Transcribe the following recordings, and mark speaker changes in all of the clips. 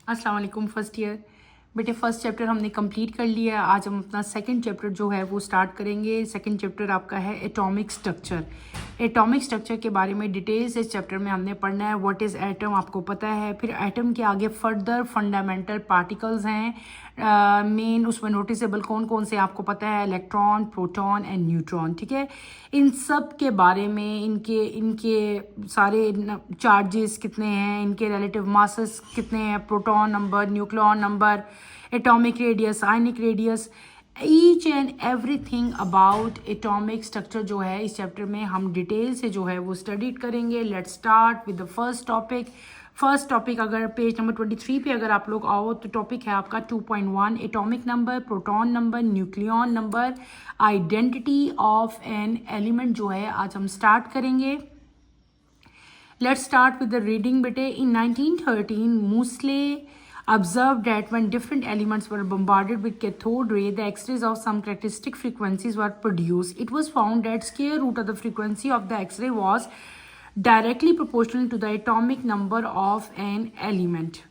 Speaker 1: अस्सलाम वालेकुम first year. बेटे फर्स्ट चैप्टर हमने कंप्लीट कर लिया है। आज हम अपना सेकंड चैप्टर जो है वो स्टार्ट करेंगे। सेकंड चैप्टर आपका है एटॉमिक स्ट्रक्चर। एटॉमिक स्ट्रक्चर के बारे में डिटेल्स इस चैप्टर में हमने पढ़ना है। व्हाट इज़ एटम आपको पता है। फिर एटम के आगे फर्दर फंडामेंटल पार्टिकल्स हैं मेन, उसमें नोटिसेबल कौन कौन से आपको पता है, इलेक्ट्रॉन, प्रोटॉन एंड न्यूट्रॉन। ठीक है, इन सब के बारे में, इनके इनके सारे चार्जेस कितने हैं, इनके रिलेटिव मासेस कितने हैं, proton number, nucleon number, atomic radius, ionic radius, each and everything about atomic structure जो है इस चैप्टर में हम डिटेल से जो है वो स्टडी करेंगे। Let's start with the first topic. First topic अगर पेज नंबर 23 पे अगर आप लोग आओ तो टॉपिक है आपका 2.1 atomic number, proton number, nucleon number, identity of an element जो है आज हम स्टार्ट करेंगे। Let's start with the reading बेटे। इन 1913 मूसले observed that when different elements were bombarded with cathode ray, the X-rays of some characteristic frequencies were produced. It was found that square root of the frequency of the X-ray was directly proportional to the atomic number of an element.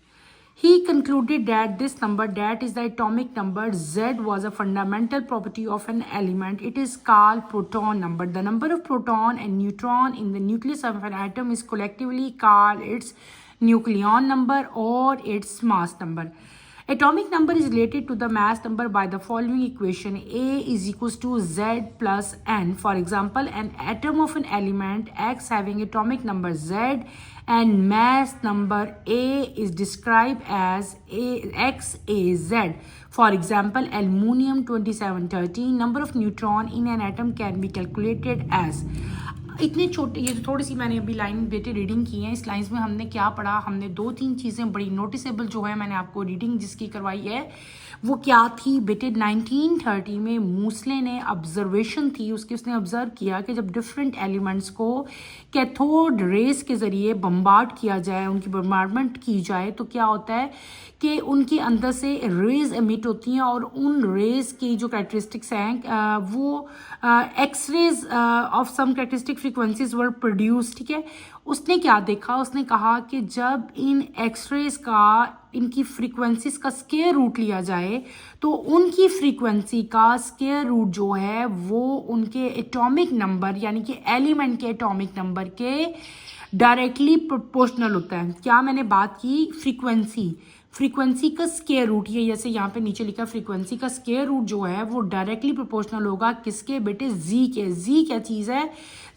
Speaker 1: He concluded that this number, that is the atomic number Z, was a fundamental property of an element. It is called proton number. The number of proton and neutron in the nucleus of an atom is collectively called its nucleon number or its mass number. Atomic number is related to the mass number by the following equation: A is equals to Z plus N. For example, an atom of an element X having atomic number Z and mass number A is described as XAZ. For example, aluminium 2713. Number of neutron in an atom can be calculated as. इतने छोटे, ये जो थोड़ी सी मैंने अभी line बेटे reading की है, इस लाइन्स में हमने क्या पढ़ा, हमने 2-3 चीज़ें बड़ी नोटिसेबल जो है मैंने आपको रीडिंग जिसकी करवाई है वो क्या थी बेटे। 1930 में मूसले ने ऑब्जर्वेशन थी उसकी, उसने ऑब्जर्व किया कि जब डिफरेंट एलिमेंट्स को कैथोड रेस के ज़रिए बम्बार्ड किया जाए, उनकी बम्बार्डमेंट की जाए, तो क्या होता है कि उनके अंदर से रेज एमिट होती हैं और उन रेज की जो कैरेक्टरिस्टिक्स हैं वो x rays of some characteristic frequencies were produce. ठीक है, उसने क्या देखा, उसने कहा कि जब इन एक्सरेज का, इनकी फ्रीक्वेंसीज का स्क्वायर रूट लिया जाए तो उनकी फ्रीक्वेंसी का स्क्वायर रूट जो है वो उनके एटॉमिक नंबर यानी कि एलिमेंट के एटॉमिक नंबर के डायरेक्टली प्रोपोर्शनल होता है। क्या मैंने बात की, फ्रीक्वेंसी का स्क्वायर रूट, ये जैसे यहाँ पे नीचे लिखा फ्रीक्वेंसी का स्क्वायर रूट जो है वो डायरेक्टली प्रोपोर्शनल होगा किसके बेटे, जी के। जी क्या चीज़ है,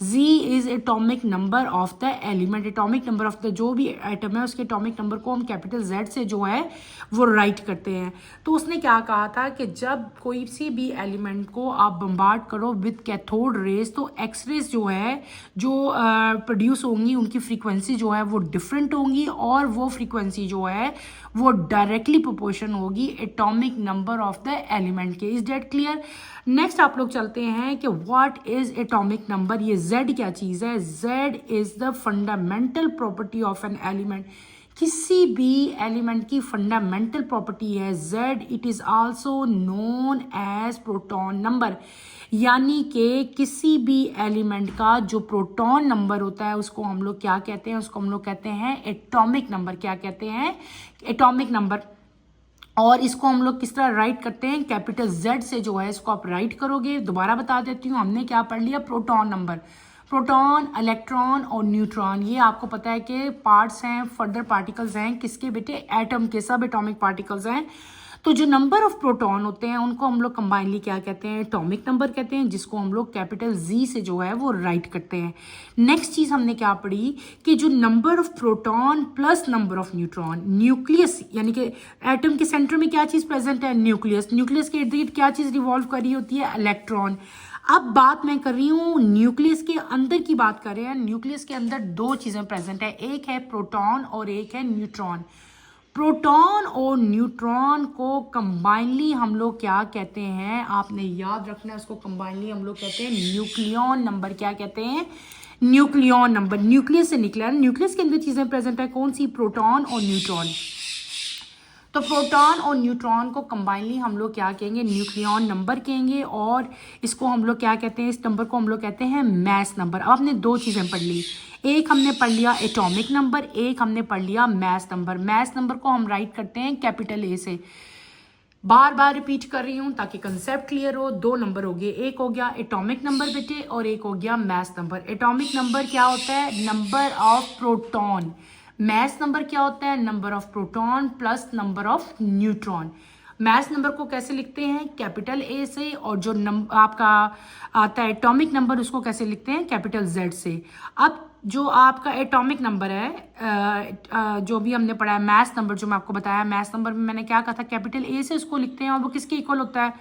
Speaker 1: Z is atomic number of the element. Atomic number of the जो भी एटम है उसके एटॉमिक नंबर को हम कैपिटल जेड से जो है वो राइट करते हैं। तो उसने क्या कहा था कि जब कोई सी भी एलिमेंट को आप बम्बार्ड करो विद कैथोड रेज तो एक्स रेज जो है जो प्रोड्यूस होंगी उनकी फ्रीक्वेंसी जो है वो डिफरेंट होंगी और वो फ्रीक्वेंसी जो है वो डायरेक्टली प्रोपोर्शन होगी atomic number of the element के। Is that clear. नेक्स्ट आप लोग चलते हैं कि व्हाट इज एटॉमिक नंबर। ये जेड क्या चीज़ है, Z is the fundamental property of an element. किसी भी एलिमेंट की फंडामेंटल प्रॉपर्टी है Z. It is also known as proton number, यानी कि किसी भी एलिमेंट का जो प्रोटॉन नंबर होता है उसको हम लोग क्या कहते हैं, उसको हम लोग कहते हैं एटॉमिक नंबर। क्या कहते हैं, एटॉमिक नंबर। और इसको हम लोग किस तरह राइट करते हैं, कैपिटल जेड से जो है इसको आप राइट करोगे। दोबारा बता देती हूँ, हमने क्या पढ़ लिया, प्रोटॉन नंबर, प्रोटॉन, इलेक्ट्रॉन और न्यूट्रॉन, ये आपको पता है कि पार्ट्स हैं, फर्दर पार्टिकल्स हैं किसके बेटे, एटम के, सब एटॉमिक पार्टिकल्स हैं। तो जो नंबर ऑफ प्रोटॉन होते हैं उनको हम लोग कंबाइनली क्या कहते हैं, एटॉमिक नंबर कहते हैं, जिसको हम लोग कैपिटल जी से जो है वो राइट करते हैं। नेक्स्ट चीज़ हमने क्या पढ़ी कि जो number of proton plus number of neutron, nucleus यानी कि एटम के सेंटर में क्या चीज़ प्रेजेंट है, न्यूक्लियस। न्यूक्लियस के इर्द गिर्द क्या चीज़ रिवॉल्व कर रही होती है, इलेक्ट्रॉन। अब बात मैं कर रही हूँ न्यूक्लियस के अंदर की बात कर रहे हैं। न्यूक्लियस के अंदर दो चीज़ें प्रेजेंट है, एक है प्रोटॉन और एक है न्यूट्रॉन। प्रोटॉन और न्यूट्रॉन को कंबाइनली हम लोग क्या कहते हैं, आपने याद रखना है, उसको कंबाइनली हम लोग कहते हैं न्यूक्लियॉन नंबर। क्या कहते हैं, न्यूक्लियॉन नंबर। न्यूक्लियस से निकला है, न्यूक्लियस के अंदर चीज़ें प्रेजेंट है, कौन सी, प्रोटॉन और न्यूट्रॉन। तो प्रोटॉन और न्यूट्रॉन को कंबाइनली हम लोग क्या कहेंगे, न्यूक्लियॉन नंबर कहेंगे। और इसको हम लोग क्या कहते हैं, इस नंबर को हम लोग कहते हैं मैस नंबर। अब आपने दो चीज़ें पढ़ ली, एक हमने पढ़ लिया एटॉमिक नंबर, एक हमने पढ़ लिया मैथ नंबर। मैथ नंबर को हम राइट करते हैं कैपिटल ए से। बार बार रिपीट कर रही हूँ ताकि कंसेप्ट क्लियर हो। 2 नंबर हो गए, एक हो गया एटॉमिक नंबर बेटे और एक हो गया मैथ नंबर। एटॉमिक नंबर क्या होता है? Number of proton. Math number क्या होता है? Number of proton plus number of neutron. Math number को कैसे लिखते हैं? कैपिटल ए से, और जो आपका आता है एटॉमिक नंबर उसको कैसे लिखते हैं? कैपिटल जेड से। अब जो आपका एटॉमिक नंबर है, जो भी हमने पढ़ा है मैथ नंबर, जो मैं आपको बताया मैथ नंबर में मैंने क्या कहा था, कैपिटल ए से उसको लिखते हैं और वो किसके इक्वल होता है?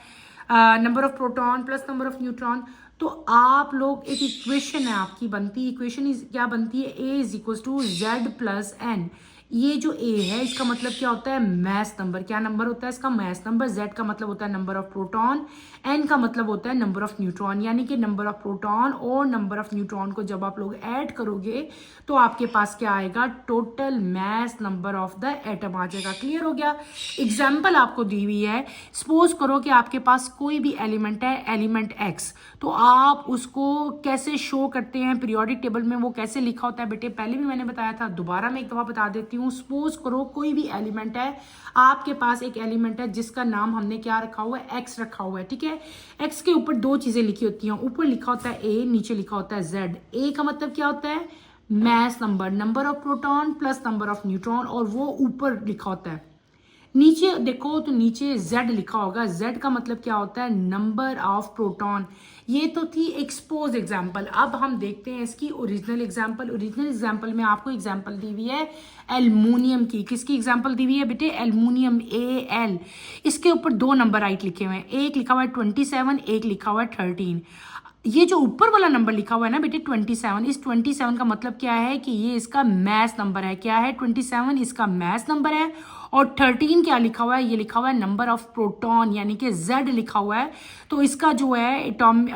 Speaker 1: Number of proton plus number of neutron. तो आप लोग एक इक्वेशन है आपकी बनती है, इक्वेशन क्या बनती है? A is equal to Z plus N. ये जो ए है इसका मतलब क्या होता है? Math number. क्या नंबर होता है इसका? Math number. जेड का मतलब होता है नंबर ऑफ प्रोटॉन, एन का मतलब होता है नंबर ऑफ न्यूट्रॉन। यानी कि नंबर ऑफ प्रोटॉन और नंबर ऑफ न्यूट्रॉन को जब आप लोग ऐड करोगे तो आपके पास क्या आएगा? Total mass number of the atom आ जाएगा। क्लियर हो गया? एग्जाम्पल आपको दी हुई है, सपोज करो कि आपके पास कोई भी एलिमेंट है, एलिमेंट एक्स, तो आप उसको कैसे शो करते हैं पीरियोडिक टेबल में? वो कैसे लिखा होता है बेटे? पहले भी मैंने बताया था, दोबारा मैं एक दफा बता देती हूँ। सपोज करो कोई भी एलिमेंट है, आपके पास एक एलिमेंट है जिसका नाम हमने क्या रखा हुआ है? एक्स रखा हुआ है। ठीक है, एक्स के ऊपर 2 चीजें लिखी होती हैं, ऊपर लिखा होता है ए, नीचे लिखा होता है जेड। ए का मतलब क्या होता है? Math number, number of proton plus number of neutron, और वो ऊपर लिखा होता है। नीचे देखो तो नीचे Z लिखा होगा, Z का मतलब क्या होता है? Number of proton. ये तो थी एक्सपोज एग्जाम्पल। अब हम देखते हैं इसकी ओरिजिनल एग्जाम्पल। ओरिजिनल एग्जाम्पल में आपको एग्जाम्पल दी हुई है एल्युमिनियम की। किसकी एग्जाम्पल दी हुई है बेटे? Aluminium, AL। इसके ऊपर 2 नंबर राइट लिखे हुए हैं, एक लिखा हुआ है 27, एक लिखा हुआ है 13। ये जो ऊपर वाला नंबर लिखा हुआ है ना बेटे 27, इस 27 का मतलब क्या है? कि ये इसका मैथ नंबर है। क्या है? 27 इसका मैथ नंबर है। और 13 क्या लिखा हुआ है? ये लिखा हुआ है नंबर ऑफ प्रोटॉन, यानी कि Z लिखा हुआ है। तो इसका जो है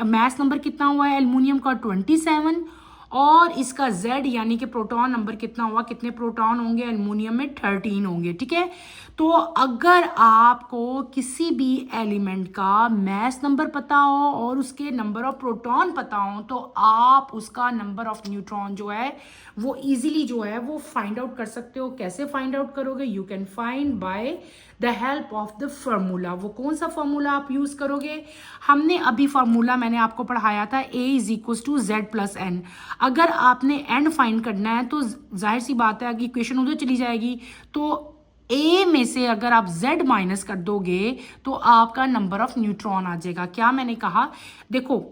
Speaker 1: मैथ नंबर कितना हुआ है एल्युमिनियम का? 27, और इसका Z यानी कि प्रोटॉन नंबर कितना हुआ? कितने प्रोटॉन होंगे एल्युमिनियम में? 13 होंगे। ठीक है, तो अगर आपको किसी भी एलिमेंट का मैथ नंबर पता हो और उसके नंबर ऑफ प्रोटॉन पता हो तो आप उसका नंबर ऑफ न्यूट्रॉन जो है वो इजीली जो है वो फाइंड आउट कर सकते हो। कैसे फाइंड आउट करोगे? You can find by the help of the formula. वो कौन सा फॉर्मूला आप यूज करोगे? हमने अभी फॉर्मूला मैंने आपको पढ़ाया था, A is equal to Z plus N. अगर आपने एन फाइंड करना है तो जाहिर सी बात है, अगर इक्वेशन उधर चली जाएगी तो ए में से अगर आप Z माइनस कर दोगे तो आपका नंबर ऑफ न्यूट्रॉन आ जाएगा। क्या मैंने कहा? देखो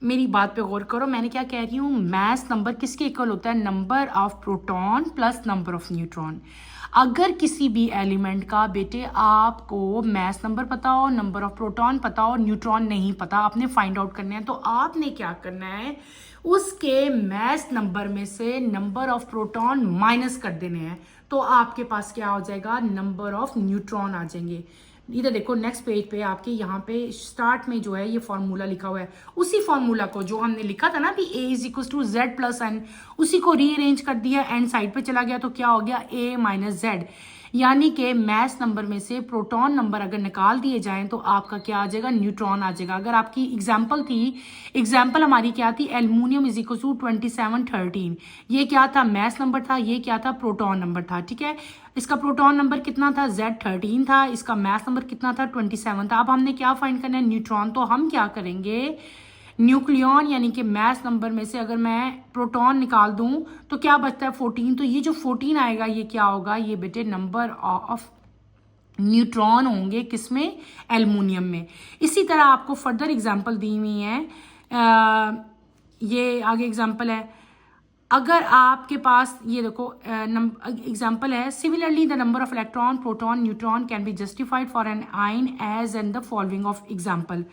Speaker 1: मेरी बात पे गौर करो, मैंने क्या कह रही हूँ? मैथ नंबर किसके इक्वल होता है? Number of proton plus number of neutron. अगर किसी भी एलिमेंट का बेटे आपको मैथ नंबर पता हो, नंबर ऑफ प्रोटॉन पता हो, न्यूट्रॉन नहीं पता, आपने फाइंड आउट करना है, तो आपने क्या करना है? उसके मैथ नंबर में से नंबर ऑफ प्रोटॉन माइनस कर देने हैं, तो आपके पास क्या हो जाएगा? नंबर ऑफ न्यूट्रॉन आ जाएंगे। इधर देखो नेक्स्ट पेज पे आपके यहाँ पे स्टार्ट में जो है ये फॉर्मूला लिखा हुआ है, उसी फॉर्मूला को जो हमने लिखा था ना भी A is equal to Z plus n, उसी को रीअरेंज कर दिया, एन साइड पे चला गया तो क्या हो गया? A minus Z. यानी कि मैथ नंबर में से प्रोटॉन नंबर अगर निकाल दिए जाएं तो आपका क्या आ जाएगा? न्यूट्रॉन आ जाएगा। अगर आपकी एग्जाम्पल थी, एग्जाम्पल हमारी क्या थी? Aluminium is equal to 27, 13। ये क्या था? मैथ नंबर था। ये क्या था? प्रोटॉन नंबर था। ठीक है, इसका प्रोटॉन नंबर कितना था? Z 13 था। इसका मैथ नंबर कितना था? 27 था। अब हमने क्या फाइंड करना है? न्यूट्रॉन। तो हम क्या करेंगे? न्यूक्लियन यानी कि मैथ नंबर में से अगर मैं प्रोटॉन निकाल दूं तो क्या बचता है? 14। तो ये जो 14 आएगा ये क्या होगा? ये बेटे नंबर ऑफ न्यूट्रॉन होंगे किसमें? एल्युमिनियम में। इसी तरह आपको फर्दर एग्जांपल दी हुई है, ये आगे एग्जांपल है। अगर आपके पास ये देखो एग्जांपल है, similarly the number of electron, proton, neutron can be justified for an ion as an the following of example.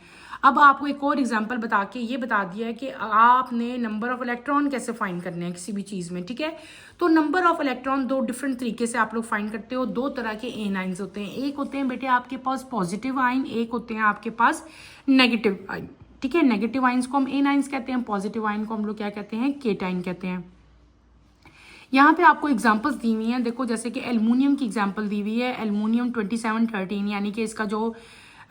Speaker 1: अब आपको एक और एग्जांपल बता के ये बता दिया है कि आपने नंबर ऑफ इलेक्ट्रॉन कैसे फाइंड करने हैं किसी भी चीज़ में। ठीक है, तो नंबर ऑफ इलेक्ट्रॉन 2 डिफरेंट तरीके से आप लोग फाइंड करते हो। 2 तरह के एनाइंस होते हैं, एक होते हैं बेटे आपके पास पॉजिटिव आयन, एक होते हैं आपके पास नेगेटिव आयन। ठीक है, नेगेटिव आयंस को हम एनाइंस कहते हैं, पॉजिटिव आयन को हम लोग क्या कहते हैं? केटाइन कहते हैं। यहाँ पे आपको एग्जांपल्स दी हुई हैं, देखो जैसे कि एल्युमिनियम की एग्जांपल दी हुई है, एल्युमिनियम 27, 13, यानी कि इसका जो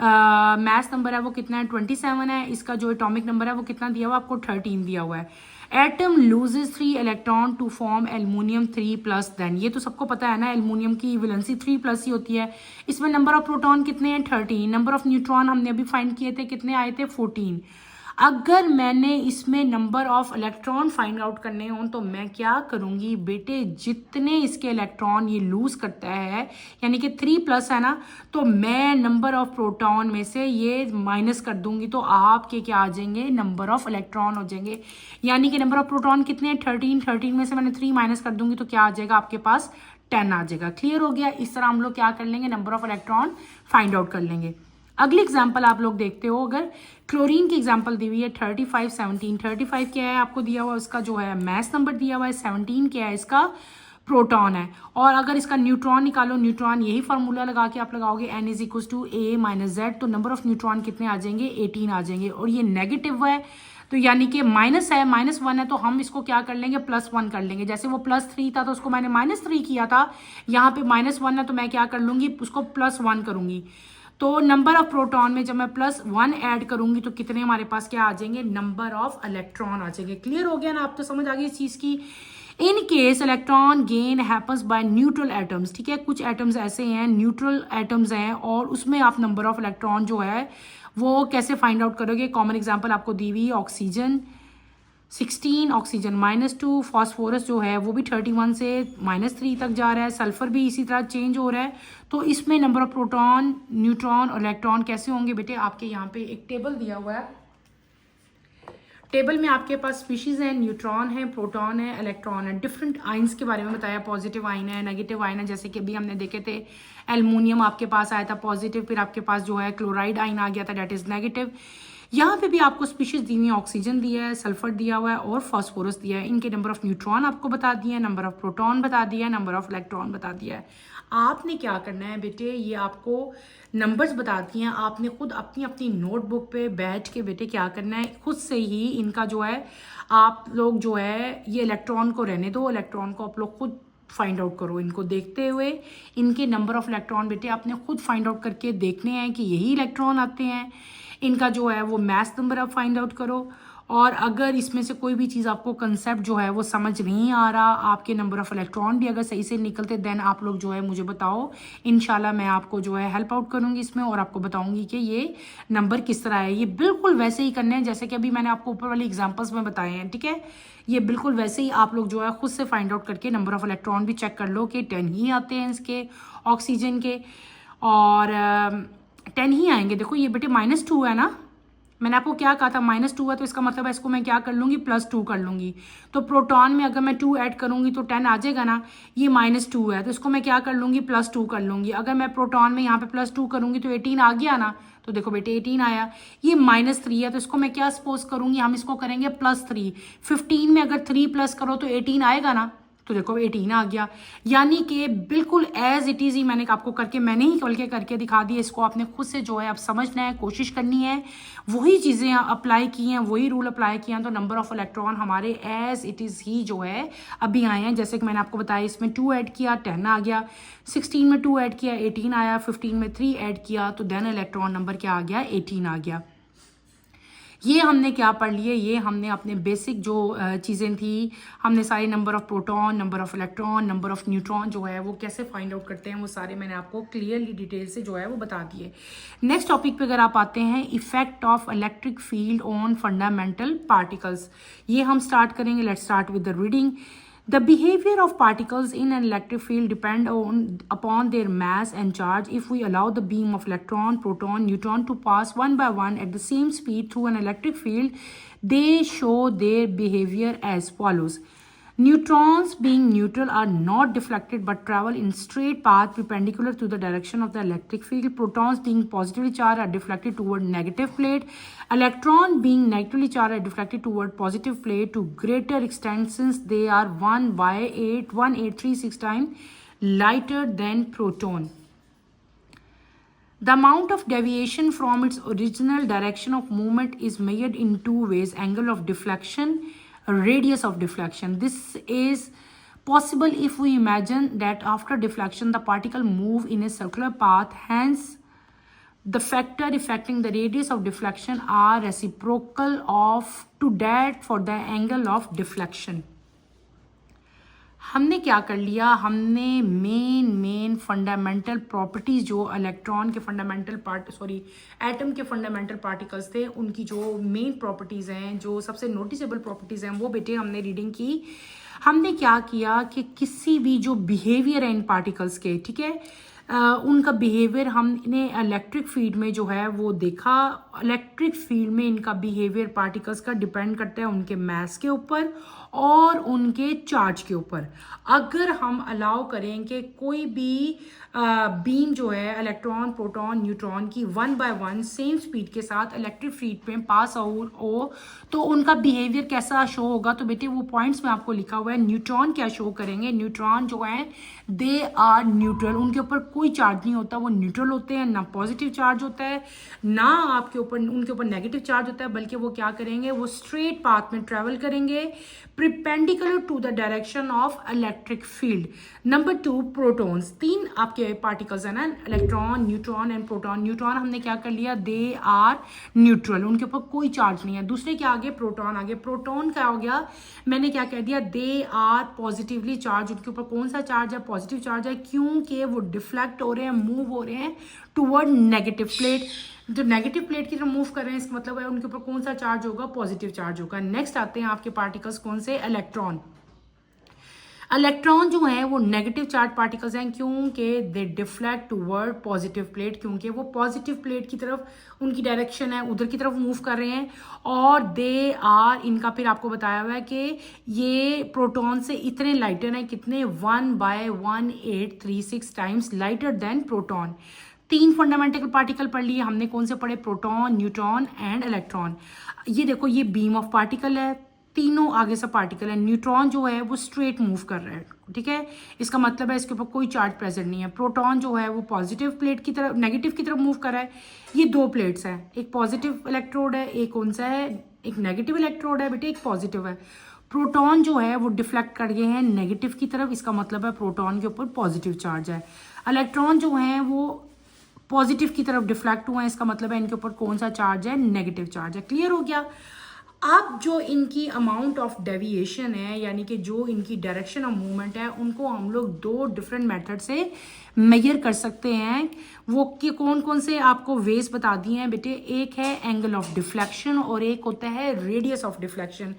Speaker 1: मैथ नंबर है वो कितना है? 27 है। इसका जो एटॉमिक नंबर है वो कितना दिया हुआ? आपको 13 दिया हुआ है। Atom loses 3 electron to form aluminium 3+, then ये तो सबको पता है ना, एल्यूमिनियम की वैलेंसी 3+ ही होती है। इसमें नंबर ऑफ प्रोटॉन कितने हैं 13, नंबर ऑफ न्यूट्रॉन हमने अभी फाइंड किए थे, कितने आए थे 14। अगर मैंने इसमें number of electron find out करने हों तो मैं क्या करूँगी बेटे, जितने इसके इलेक्ट्रॉन ये लूज करता है यानी कि 3+ है ना, तो मैं नंबर ऑफ प्रोटॉन में से ये माइनस कर दूंगी तो आपके क्या आ जाएंगे, नंबर ऑफ इलेक्ट्रॉन हो जाएंगे। यानी कि नंबर ऑफ प्रोटॉन कितने हैं 13 में से मैंने 3 माइनस कर दूंगी तो क्या आ जाएगा आपके पास 10 आ जाएगा। क्लियर हो गया। इस तरह हम लोग क्या कर लेंगे, number of electron find out कर लेंगे। अगली एग्जाम्पल आप लोग देखते हो, अगर क्लोरीन की एग्जाम्पल दी हुई है 35 17, 35 क्या है आपको दिया हुआ, इसका जो है मैस नंबर दिया हुआ है, 17 क्या है इसका प्रोटॉन है। और अगर इसका न्यूट्रॉन निकालो, न्यूट्रॉन यही फार्मूला लगा के आप लगाओगे n = a - z, तो नंबर ऑफ न्यूट्रॉन कितने आ जाएंगे 18 आ जाएंगे। और ये नेगेटिव है तो यानी कि माइनस है, -1 है तो हम इसको क्या कर लेंगे +1 कर लेंगे। जैसे वो +3 था तो उसको मैंने -3 किया था, यहाँ पे -1 है तो मैं क्या कर लूंगी उसको +1 करूंगी। तो नंबर ऑफ प्रोटॉन में जब मैं +1 ऐड करूंगी तो कितने हमारे पास क्या आ जाएंगे, नंबर ऑफ इलेक्ट्रॉन आ जाएंगे। क्लियर हो गया ना, आप तो समझ आ गई इस चीज की। In case electron gain happens by neutral atoms, ठीक है, कुछ एटम्स ऐसे हैं न्यूट्रल एटम्स हैं और उसमें आप नंबर ऑफ इलेक्ट्रॉन जो है वो कैसे फाइंड आउट करोगे। कॉमन एग्जांपल आपको दी हुई, ऑक्सीजन 16, ऑक्सीजन -2, फॉस्फोरस जो है वो भी 31 से -3 तक जा रहा है, सल्फर भी इसी तरह चेंज हो रहा है। तो इसमें नंबर ऑफ प्रोटॉन, न्यूट्रॉन और इलेक्ट्रॉन कैसे होंगे बेटे, आपके यहाँ पे एक टेबल दिया हुआ है। टेबल में आपके पास स्पीशीज है, न्यूट्रॉन है, प्रोटॉन है, इलेक्ट्रॉन है, डिफरेंट आइंस के बारे में बताया, पॉजिटिव आइन है, नेगेटिव आइन है। जैसे कि अभी हमने देखे थे एल्युमिनियम आपके पास आया था पॉजिटिव, फिर आपके पास जो है क्लोराइड आइन आ गया था, डेट इज नेगेटिव। यहाँ पे भी आपको स्पीशीज दी हुई है, ऑक्सीजन दिया है, सल्फर दिया हुआ है और फॉस्फोरस दिया है। इनके नंबर ऑफ न्यूट्रॉन आपको बता दिया है, नंबर ऑफ प्रोटॉन बता दिया है, नंबर ऑफ इलेक्ट्रॉन बता दिया है। आपने क्या करना है बेटे, ये आपको नंबर्स बताती हैं, आपने खुद अपनी अपनी नोटबुक पे बैठ के बेटे क्या करना है, खुद से ही इनका जो है आप लोग जो है ये इलेक्ट्रॉन को रहने दो, इलेक्ट्रॉन को आप लोग खुद फाइंड आउट करो। इनको देखते हुए इनके नंबर ऑफ इलेक्ट्रॉन बेटे आपने खुद फाइंड आउट करके देखने हैं कि यही इलेक्ट्रॉन आते हैं। इनका जो है वो मैथ नंबर आप फाइंड आउट करो। और अगर इसमें से कोई भी चीज़ आपको कंसेप्ट जो है वो समझ नहीं आ रहा, आपके नंबर ऑफ इलेक्ट्रॉन भी अगर सही से निकलते, देन आप लोग जो है मुझे बताओ, इंशाल्लाह मैं आपको जो है हेल्प आउट करूंगी इसमें और आपको बताऊंगी कि ये नंबर किस तरह है। ये बिल्कुल वैसे ही करने हैं जैसे कि अभी मैंने आपको ऊपर वाली एग्जाम्पल्स में बताए हैं, ठीक है। ये बिल्कुल वैसे ही आप लोग जो है खुद से फाइंड आउट करके नंबर ऑफ इलेक्ट्रॉन भी चेक कर लो कि 10 ही आते हैं इसके ऑक्सीजन के, और 10 ही आएंगे। देखो ये बेटे -2 है ना, मैंने आपको क्या कहा था -2 है तो इसका मतलब है इसको मैं क्या कर लूँगी +2 कर लूँगी। तो प्रोटॉन में अगर मैं 2 ऐड करूँगी तो 10 आ जाएगा ना, ये -2 है तो इसको मैं क्या कर लूँगी +2 कर लूँगी। अगर मैं प्रोटॉन में यहाँ पे +2 करूँगी तो 18 आ गया ना, तो देखो बेटे 18 आया। ये -3 है तो इसको मैं क्या सपोज करूँगी, हम इसको करेंगे +3। 15 में अगर 3 प्लस करो तो 18 आएगा ना, तो देखो 18 आ गया। यानी कि बिल्कुल एज इट इज़ ही मैंने आपको मैंने ही खोल के करके दिखा दिया। इसको आपने खुद से जो है आप समझना है, कोशिश करनी है, वही चीज़ें अप्लाई की हैं, वही रूल अप्लाई किए हैं, तो नंबर ऑफ इलेक्ट्रॉन हमारे एज इट इज़ ही जो है अभी आए हैं। जैसे कि मैंने आपको बताया, इसमें 2 ऐड किया 10 आ गया, 16 में 2 ऐड किया 18 आया, 15 में 3 ऐड किया तो देन इलेक्ट्रॉन नंबर क्या आ गया 18 आ गया। ये हमने क्या पढ़ लिए, ये हमने अपने बेसिक जो चीज़ें थी, हमने सारे number of proton, number of electron, number of neutron जो है वो कैसे फाइंड आउट करते हैं, वो सारे मैंने आपको क्लियरली डिटेल से जो है वो बता दिए। नेक्स्ट टॉपिक पे अगर आप आते हैं, effect of electric field on fundamental particles, ये हम स्टार्ट करेंगे। Let's start with the reading. The behavior of particles in an electric field depend upon their mass and charge. If we allow the beam of electron, proton, neutron to pass one by one at the same speed through an electric field, they show their behavior as follows. Neutrons, being neutral, are not deflected but travel in straight path perpendicular to the direction of the electric field. Protons, being positively charged, are deflected toward negative plate. Electron, being negatively charged, are deflected toward positive plate to greater extent since they are 1.836 times lighter than proton. The amount of deviation from its original direction of movement is measured in two ways: angle of deflection, radius of deflection. This is possible if we imagine that after deflection the particle move in a circular path. Hence the factor affecting the radius of deflection are reciprocal of to that for the angle of deflection. हमने क्या कर लिया, हमने main fundamental properties जो electron के atom के fundamental particles थे उनकी जो मेन प्रॉपर्टीज़ हैं, जो सबसे नोटिसेबल प्रॉपर्टीज़ हैं, वो बेटे हमने रीडिंग की. हमने क्या किया कि किसी भी जो बिहेवियर है इन पार्टिकल्स के, ठीक है, उनका बिहेवियर हमने इलेक्ट्रिक फील्ड में जो है वो देखा. इलेक्ट्रिक फील्ड में इनका बिहेवियर पार्टिकल्स का डिपेंड करता है उनके मास के ऊपर और उनके चार्ज के ऊपर. अगर हम अलाउ करें कि कोई भी बीम जो है इलेक्ट्रॉन, प्रोटॉन, न्यूट्रॉन की 1 by 1 सेम स्पीड के साथ इलेक्ट्रिक फील्ड में पास हो तो उनका बिहेवियर कैसा शो होगा. तो बेटे वो पॉइंट्स में आपको लिखा हुआ है. न्यूट्रॉन क्या शो करेंगे, न्यूट्रॉन जो है दे आर न्यूट्रल, उनके ऊपर कोई चार्ज नहीं होता, वो न्यूट्रल होते हैं, ना पॉजिटिव चार्ज होता है ना आपके ऊपर उनके ऊपर नेगेटिव चार्ज होता है, बल्कि वो क्या करेंगे, वो स्ट्रेट पाथ में ट्रेवल करेंगे perpendicular to the direction of electric field. Number 2, protons. 3 आपके पार्टिकल्स है ना, electron, neutron and proton. Neutron हमने क्या कर लिया, दे आर न्यूट्रल, उनके ऊपर कोई चार्ज नहीं है. दूसरे क्या आगे, प्रोटॉन आगे. प्रोटॉन क्या हो गया, मैंने क्या कह दिया, दे आर पॉजिटिवली चार्ज, उनके ऊपर कौन सा चार्ज है, पॉजिटिव चार्ज है, क्योंकि वो डिफ्लेक्ट हो रहे हैं, मूव हो रहे हैं टूवर्ड नेगेटिव प्लेट. जो नेगेटिव प्लेट की तरफ मूव कर रहे हैं इसका मतलब है उनके ऊपर कौन सा चार्ज होगा, पॉजिटिव चार्ज होगा. नेक्स्ट आते हैं आपके पार्टिकल्स कौन से, इलेक्ट्रॉन. इलेक्ट्रॉन जो है वो नेगेटिव चार्ज पार्टिकल्स हैं क्योंकि दे डिफ्लेक्ट टूवर्ड पॉजिटिव प्लेट, क्योंकि वो पॉजिटिव प्लेट की तरफ उनकी डायरेक्शन है, उधर की तरफ मूव कर रहे हैं. और दे आर, इनका फिर आपको बताया हुआ है कि ये प्रोटॉन से इतने लाइटर हैं, कितने, 1/1836 times lighter than proton. 3 fundamental particle पढ़ लिए हमने, कौन से पढ़े, प्रोटॉन, न्यूट्रॉन एंड इलेक्ट्रॉन. ये देखो ये बीम ऑफ पार्टिकल है, तीनों आगे से पार्टिकल है. न्यूट्रॉन जो है वो स्ट्रेट मूव कर रहा है, ठीक है, इसका मतलब है इसके ऊपर कोई चार्ज प्रेजेंट नहीं है. प्रोटॉन जो है वो पॉजिटिव प्लेट की तरफ, नेगेटिव की तरफ मूव कर रहा है. ये 2 प्लेट्स हैं, एक पॉजिटिव इलेक्ट्रोड है, एक कौन सा है, एक नेगेटिव इलेक्ट्रोड है बेटे, एक पॉजिटिव है. प्रोटॉन जो है वो डिफ्लेक्ट कर गए हैं नेगेटिव की तरफ, इसका मतलब है प्रोटॉन के ऊपर पॉजिटिव चार्ज है. इलेक्ट्रॉन जो है वो पॉजिटिव की तरफ डिफ्लेक्ट हुआ है, इसका मतलब है इनके ऊपर कौन सा चार्ज है, नेगेटिव चार्ज है. क्लियर हो गया. अब जो इनकी अमाउंट ऑफ डेविएशन है, यानी कि जो इनकी डायरेक्शन ऑफ मूवमेंट है, उनको हम लोग 2 डिफरेंट मेथड से मेजर कर सकते हैं. वो कि कौन कौन से आपको वेज बता दिए हैं बेटे. एक है एंगल ऑफ डिफ्लेक्शन और एक होता है radius of deflection.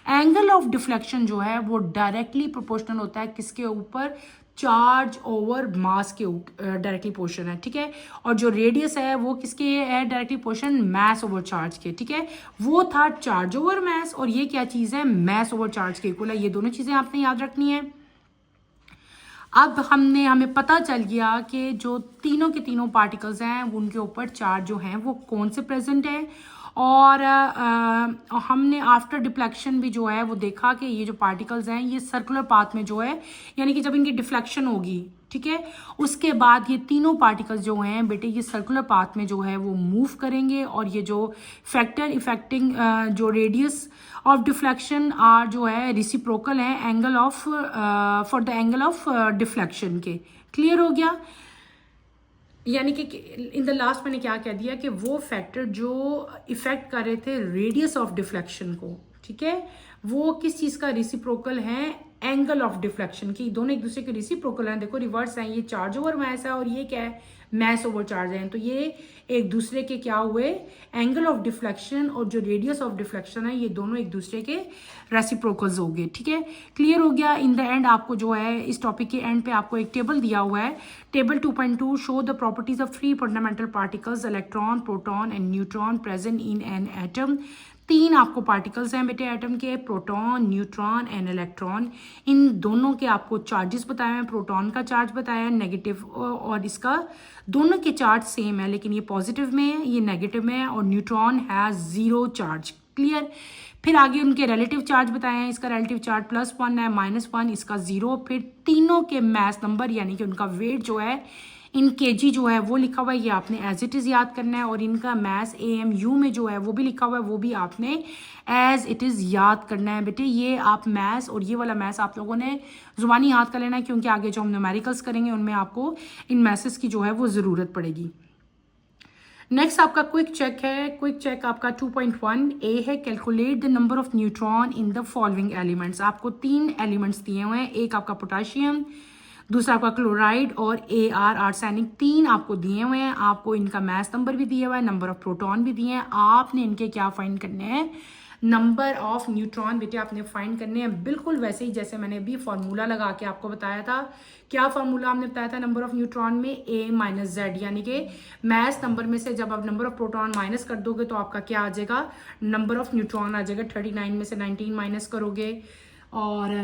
Speaker 1: Angle of deflection जो है वो डायरेक्टली प्रोपोर्शनल होता है किसके ऊपर, चार्ज ओवर मास के डायरेक्टली पोर्शन है, ठीक है. और जो रेडियस है वो किसके है, डायरेक्टली पोर्शन मास ओवर चार्ज के, ठीक है. वो था चार्ज ओवर मास और ये क्या चीज़ है, मास ओवर चार्ज के इक्वल है. ये दोनों चीज़ें आपने याद रखनी है. अब हमें पता चल गया कि जो तीनों के तीनों पार्टिकल्स हैं उनके ऊपर चार्ज जो हैं वो कौन से प्रेजेंट है. और हमने आफ्टर डिफ्लेक्शन भी जो है वो देखा कि ये जो पार्टिकल्स हैं ये सर्कुलर पाथ में जो है, यानी कि जब इनकी डिफ्लेक्शन होगी, ठीक है, उसके बाद ये तीनों पार्टिकल्स जो हैं बेटे ये सर्कुलर पाथ में जो है वो मूव करेंगे. और ये जो फैक्टर इफेक्टिंग जो रेडियस ऑफ डिफ्लेक्शन आर जो है रिसिप्रोकल है angle of for the angle of deflection के. क्लियर हो गया. यानी कि इन द लास्ट मैंने क्या कह दिया कि वो फैक्टर जो इफेक्ट कर रहे थे रेडियस ऑफ डिफ्लेक्शन को, ठीक है, वो किस चीज़ का रिसिप्रोकल है, एंगल ऑफ डिफ्लेक्शन की. दोनों एक दूसरे के रिसिप्रोकल हैं. देखो रिवर्स है, ये चार्ज ओवर मास है और ये क्या है, मास ओवर चार्ज है. तो ये एक दूसरे के क्या हुए, एंगल ऑफ डिफ्लेक्शन और जो रेडियस ऑफ डिफ्लेक्शन है ये दोनों एक दूसरे के रेसिप्रोकल्स हो गए, ठीक है. क्लियर हो गया. इन द एंड आपको जो है इस टॉपिक के एंड पे आपको एक टेबल दिया हुआ है. Table 2.2 show the properties of 3 fundamental particles, electron, proton and neutron present in an atom. 3 आपको पार्टिकल्स हैं बेटे एटम के, प्रोटॉन, न्यूट्रॉन एंड इलेक्ट्रॉन. इन दोनों के आपको चार्जेस बताए हैं. प्रोटॉन का चार्ज बताया है नेगेटिव, और इसका दोनों के चार्ज सेम है, लेकिन ये पॉजिटिव में है, ये नेगेटिव में है, और न्यूट्रॉन हैज 0 चार्ज. क्लियर. फिर आगे उनके रिलेटिव चार्ज बताए हैं. इसका रिलेटिव चार्ज +1 है, -1, इसका 0. फिर तीनों के मास नंबर यानी कि उनका वेट जो है इन केजी जो है वो लिखा हुआ है, ये आपने एज इट इज़ याद करना है. और इनका मास AMU में जो है वो भी लिखा हुआ है, वो भी आपने एज इट इज़ याद करना है बेटे. ये आप मास और ये वाला मास आप लोगों ने ज़ुबानी याद कर लेना है, क्योंकि आगे जो हम न्यूमेरिकल्स करेंगे उनमें आपको इन मैसेस की जो है वो ज़रूरत पड़ेगी. नेक्स्ट आपका क्विक चेक है। क्विक चेक आपका 2.1 ए है, calculate the number of neutron in the following elements. आपको 3 एलिमेंट्स दिए हुए हैं, एक आपका पोटाशियम, दूसरा आपका क्लोराइड और AR आर्सेनिक, 3 आपको दिए हुए हैं। आपको इनका मास नंबर भी दिया हुआ है, नंबर ऑफ प्रोटॉन भी दिए हैं। आपने इनके क्या फाइंड करने हैं, नंबर ऑफ न्यूट्रॉन बेटे आपने फाइंड करने हैं, बिल्कुल वैसे ही जैसे मैंने अभी फार्मूला लगा के आपको बताया था। क्या फार्मूला हमने बताया था नंबर ऑफ न्यूट्रॉन में, A माइनस जेड, यानी कि मैस नंबर में से जब आप नंबर ऑफ प्रोटॉन माइनस कर दोगे तो आपका क्या आ जाएगा, नंबर ऑफ न्यूट्रॉन आ जाएगा। 39 में से 19 माइनस करोगे और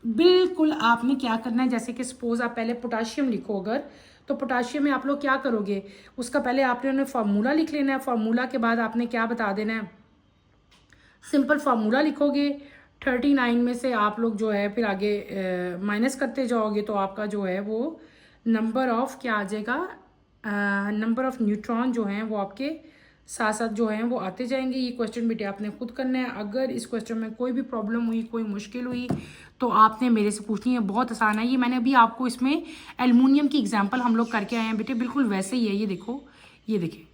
Speaker 1: बिल्कुल आपने क्या करना है, जैसे कि सपोज आप पहले पोटाशियम लिखो अगर, तो पोटाशियम में आप लोग क्या करोगे, उसका पहले आपने फार्मूला लिख लेना है। फार्मूला के बाद आपने क्या बता देना है, सिंपल फार्मूला लिखोगे। 39 में से आप लोग जो है फिर आगे माइनस करते जाओगे तो आपका जो है वो नंबर ऑफ क्या आ जाएगा, नंबर ऑफ न्यूट्रॉन जो हैं वो आपके साथ साथ जो हैं वो आते जाएंगे। ये क्वेश्चन बेटे आपने खुद करना है। अगर इस क्वेश्चन में कोई भी प्रॉब्लम हुई, कोई मुश्किल हुई तो आपने मेरे से पूछनी है, बहुत आसान है। ये मैंने अभी आपको इसमें एल्युमिनियम की एग्जांपल हम लोग करके आए हैं बेटे, बिल्कुल वैसे ही है। ये देखो, ये देखिए,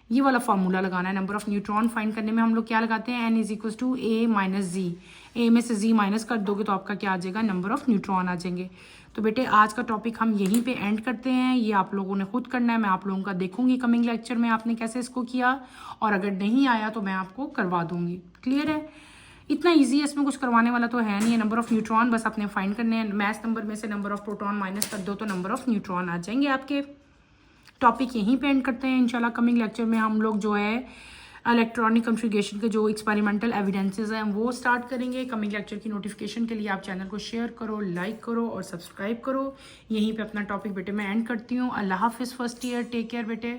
Speaker 1: ये वाला फार्मूला लगाना है। नंबर ऑफ न्यूट्रॉन फाइंड करने में हम लोग क्या लगाते हैं, N is to A minus Z. A में से जी माइनस कर दोगे तो आपका क्या आ जाएगा, नंबर ऑफ न्यूट्रॉन आ जाएंगे। तो बेटे आज का टॉपिक हम यहीं पे एंड करते हैं। ये आप लोगों ने खुद करना है, मैं आप लोगों का देखूंगी कमिंग लेक्चर में आपने कैसे इसको किया, और अगर नहीं आया तो मैं आपको करवा दूंगी। क्लियर है, इतना इजी है, इसमें कुछ करवाने वाला तो है नहीं है। नंबर ऑफ न्यूट्रॉन बस आपने फाइंड करने हैं, मैथ नंबर में से नंबर ऑफ प्रोटॉन माइनस कर दो तो नंबर ऑफ न्यूट्रॉन आ जाएंगे आपके। टॉपिक यहीं पे एंड करते हैं। इंशाल्लाह कमिंग लेक्चर में हम लोग जो है इलेक्ट्रॉनिक कॉन्फ़िगरेशन के जो एक्सपेरिमेंटल एविडेंसेस हैं वो स्टार्ट करेंगे। कमिंग लेक्चर की नोटिफिकेशन के लिए आप चैनल को शेयर करो, लाइक करो और सब्सक्राइब करो। यहीं पे अपना टॉपिक बेटे मैं एंड करती हूँ। अल्लाह हाफिज़ फर्स्ट ईयर, टेक केयर बेटे।